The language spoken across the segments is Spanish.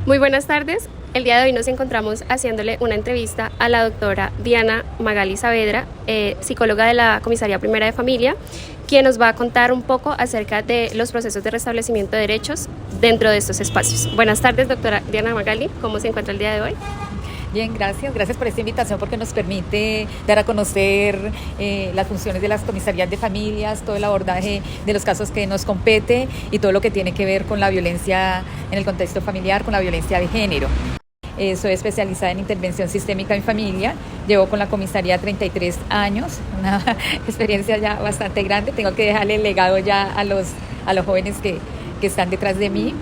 Muy buenas tardes. El día de hoy nos encontramos haciéndole una entrevista a la doctora Diana Magali Saavedra, psicóloga de la Comisaría Primera de Familia, quien nos va a contar un poco acerca de los procesos de restablecimiento de derechos dentro de estos espacios. Buenas tardes, doctora Diana Magali. ¿Cómo se encuentra el día de hoy? Bien, gracias. Gracias por esta invitación porque nos permite dar a conocer las funciones de las comisarías de familias, todo el abordaje de los casos que nos compete y todo lo que tiene que ver con la violencia en el contexto familiar, con la violencia de género. Soy especializada en intervención sistémica en familia, llevo con la comisaría 33 años, una experiencia ya bastante grande. Tengo que dejarle el legado ya a los jóvenes que están detrás de mí.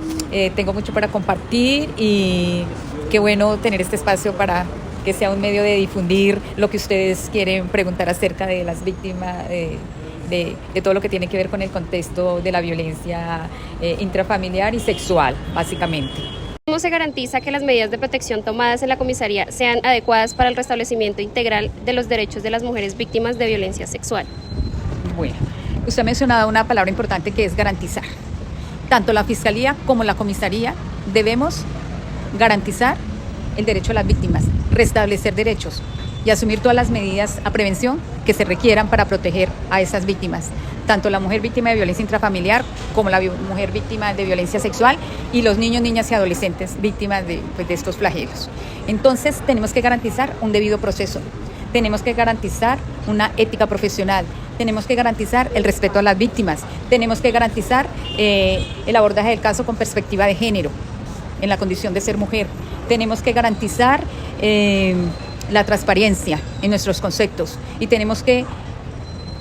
Tengo mucho para compartir y qué bueno tener este espacio para que sea un medio de difundir lo que ustedes quieren preguntar acerca de las víctimas, de todo lo que tiene que ver con el contexto de la violencia intrafamiliar y sexual, básicamente. ¿Cómo se garantiza que las medidas de protección tomadas en la comisaría sean adecuadas para el restablecimiento integral de los derechos de las mujeres víctimas de violencia sexual? Bueno, usted ha mencionado una palabra importante que es garantizar. Tanto la Fiscalía como la comisaría debemos garantizar el derecho a las víctimas, restablecer derechos y asumir todas las medidas a prevención que se requieran para proteger a esas víctimas, tanto la mujer víctima de violencia intrafamiliar como la mujer víctima de violencia sexual y los niños, niñas y adolescentes víctimas de estos flagelos. Entonces tenemos que garantizar un debido proceso, tenemos que garantizar una ética profesional, tenemos que garantizar el respeto a las víctimas, tenemos que garantizar el abordaje del caso con perspectiva de género en la condición de ser mujer. Tenemos que garantizar la transparencia en nuestros conceptos y tenemos que,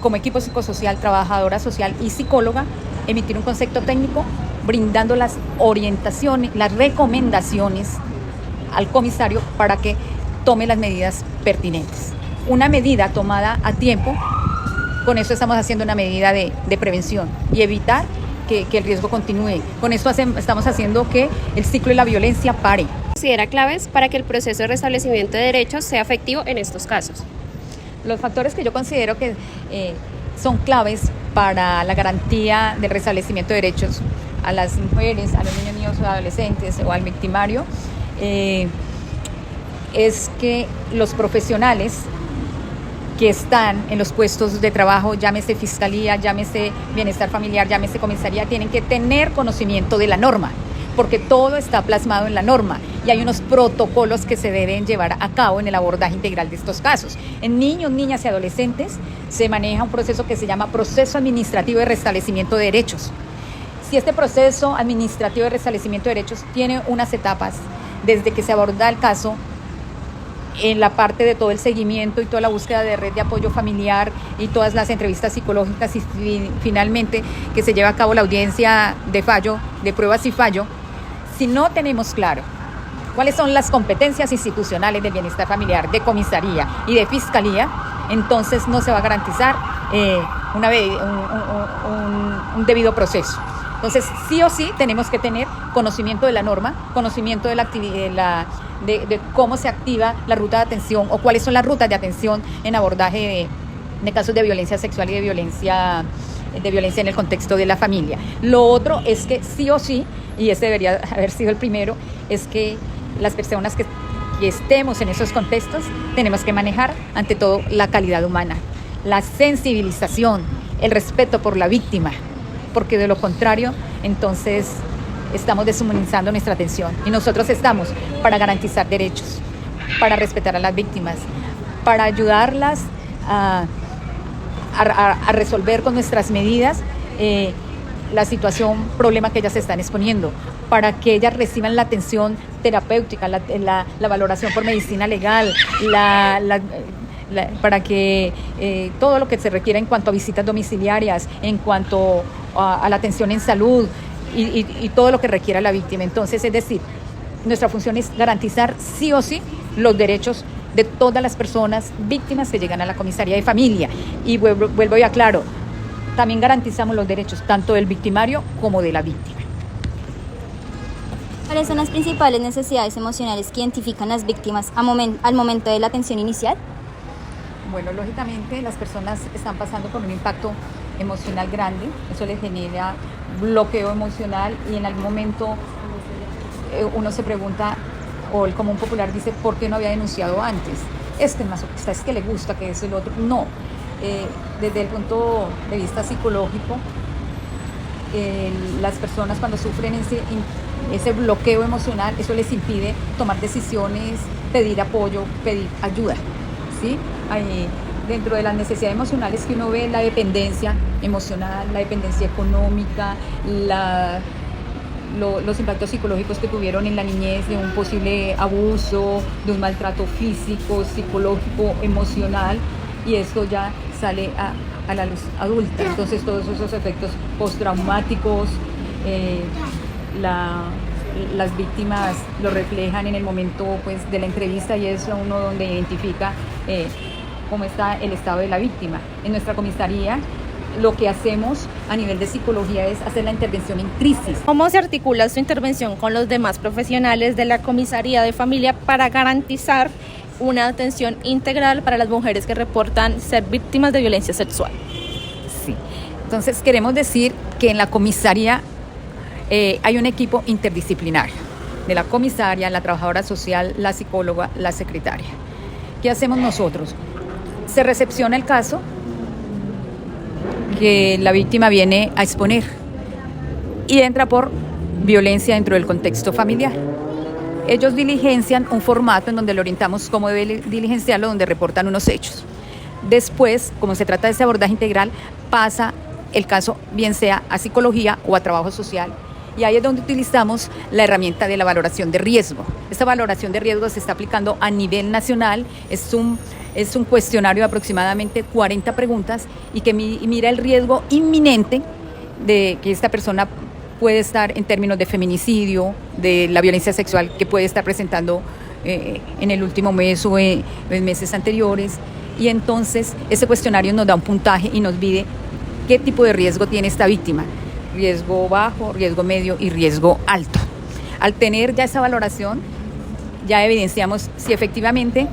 como equipo psicosocial, trabajadora social y psicóloga, emitir un concepto técnico brindando las orientaciones, las recomendaciones al comisario para que tome las medidas pertinentes. Una medida tomada a tiempo, con eso estamos haciendo una medida de prevención y evitar que el riesgo continúe. Con esto estamos haciendo que el ciclo de la violencia pare. ¿Considera claves para que el proceso de restablecimiento de derechos sea efectivo en estos casos? Los factores que yo considero que son claves para la garantía del restablecimiento de derechos a las mujeres, a los niños, niños o adolescentes o al victimario es que los profesionales que están en los puestos de trabajo, llámese fiscalía, llámese bienestar familiar, llámese comisaría, tienen que tener conocimiento de la norma, porque todo está plasmado en la norma y hay unos protocolos que se deben llevar a cabo en el abordaje integral de estos casos. En niños, niñas y adolescentes se maneja un proceso que se llama proceso administrativo de restablecimiento de derechos. Si este proceso administrativo de restablecimiento de derechos tiene unas etapas, desde que se aborda el caso, en la parte de todo el seguimiento y toda la búsqueda de red de apoyo familiar y todas las entrevistas psicológicas y finalmente que se lleva a cabo la audiencia de fallo, de pruebas y fallo, si no tenemos claro cuáles son las competencias institucionales del bienestar familiar, de comisaría y de fiscalía, entonces no se va a garantizar un debido proceso. Entonces, sí o sí tenemos que tener conocimiento de la norma, conocimiento de la actividad, de cómo se activa la ruta de atención o cuáles son las rutas de atención en abordaje de casos de violencia sexual y de violencia en el contexto de la familia. Lo otro es que sí o sí, y este debería haber sido el primero, es que las personas que estemos en esos contextos tenemos que manejar ante todo la calidad humana, la sensibilización, el respeto por la víctima, porque de lo contrario, entonces estamos deshumanizando nuestra atención y nosotros estamos para garantizar derechos, para respetar a las víctimas, para ayudarlas a resolver con nuestras medidas la situación, problema que ellas están exponiendo, para que ellas reciban la atención terapéutica, la valoración por medicina legal, para que todo lo que se requiera en cuanto a visitas domiciliarias, en cuanto a la atención en salud y todo lo que requiera la víctima. Entonces, es decir, nuestra función es garantizar sí o sí los derechos de todas las personas víctimas que llegan a la comisaría de familia. Y vuelvo y aclaro, también garantizamos los derechos tanto del victimario como de la víctima. ¿Cuáles son las principales necesidades emocionales que identifican las víctimas al momento de la atención inicial? Bueno, lógicamente las personas están pasando por un impacto emocional grande, eso les genera bloqueo emocional y en algún momento uno se pregunta, o el común popular dice, ¿por qué no había denunciado antes? Es que el masoquista, es que le gusta, que es el otro. No, desde el punto de vista psicológico, las personas cuando sufren ese bloqueo emocional, eso les impide tomar decisiones, pedir apoyo, pedir ayuda, ¿sí? Dentro de las necesidades emocionales que uno ve, la dependencia emocional, la dependencia económica, los impactos psicológicos que tuvieron en la niñez de un posible abuso, de un maltrato físico, psicológico, emocional, y esto ya sale a la luz adulta. Entonces todos esos efectos postraumáticos, las víctimas lo reflejan en el momento, pues, de la entrevista, y es uno donde identifica cómo está el estado de la víctima. En nuestra comisaría lo que hacemos a nivel de psicología es hacer la intervención en crisis. ¿Cómo se articula su intervención con los demás profesionales de la comisaría de familia para garantizar una atención integral para las mujeres que reportan ser víctimas de violencia sexual? Sí, entonces queremos decir que en la comisaría hay un equipo interdisciplinario de la comisaria, la trabajadora social, la psicóloga, la secretaria. ¿Qué hacemos nosotros? Se recepciona el caso que la víctima viene a exponer y entra por violencia dentro del contexto familiar. Ellos diligencian un formato en donde le orientamos cómo debe diligenciarlo, donde reportan unos hechos. Después, como se trata de ese abordaje integral, pasa el caso bien sea a psicología o a trabajo social, y ahí es donde utilizamos la herramienta de la valoración de riesgo. Esta valoración de riesgo se está aplicando a nivel nacional, es un cuestionario de aproximadamente 40 preguntas y que mira el riesgo inminente de que esta persona puede estar en términos de feminicidio, de la violencia sexual que puede estar presentando en el último mes o en meses anteriores. Y entonces ese cuestionario nos da un puntaje y nos pide qué tipo de riesgo tiene esta víctima: riesgo bajo, riesgo medio y riesgo alto. Al tener ya esa valoración, ya evidenciamos si efectivamente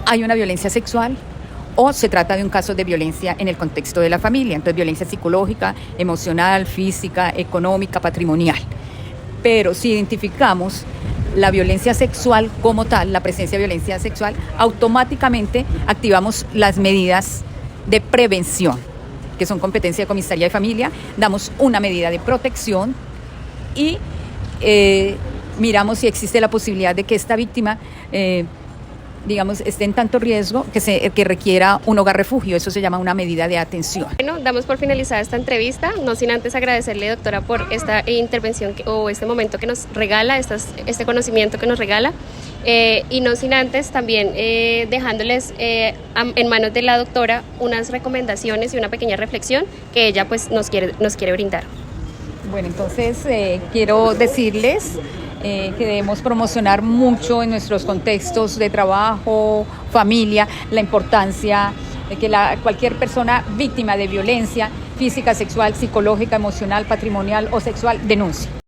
hay una violencia sexual o se trata de un caso de violencia en el contexto de la familia. Entonces, violencia psicológica, emocional, física, económica, patrimonial. Pero si identificamos la violencia sexual como tal, la presencia de violencia sexual, automáticamente activamos las medidas de prevención, que son competencia de comisaría de familia. Damos una medida de protección y miramos si existe la posibilidad de que esta víctima esté en tanto riesgo que requiera un hogar refugio. Eso se llama una medida de atención. Bueno, damos por finalizada esta entrevista, no sin antes agradecerle, doctora, por esta intervención o este momento que nos regala, este conocimiento que nos regala, y no sin antes también dejándoles en manos de la doctora unas recomendaciones y una pequeña reflexión que ella pues nos quiere brindar. Bueno, entonces quiero decirles que debemos promocionar mucho en nuestros contextos de trabajo, familia, la importancia de que cualquier persona víctima de violencia física, sexual, psicológica, emocional, patrimonial o sexual denuncie.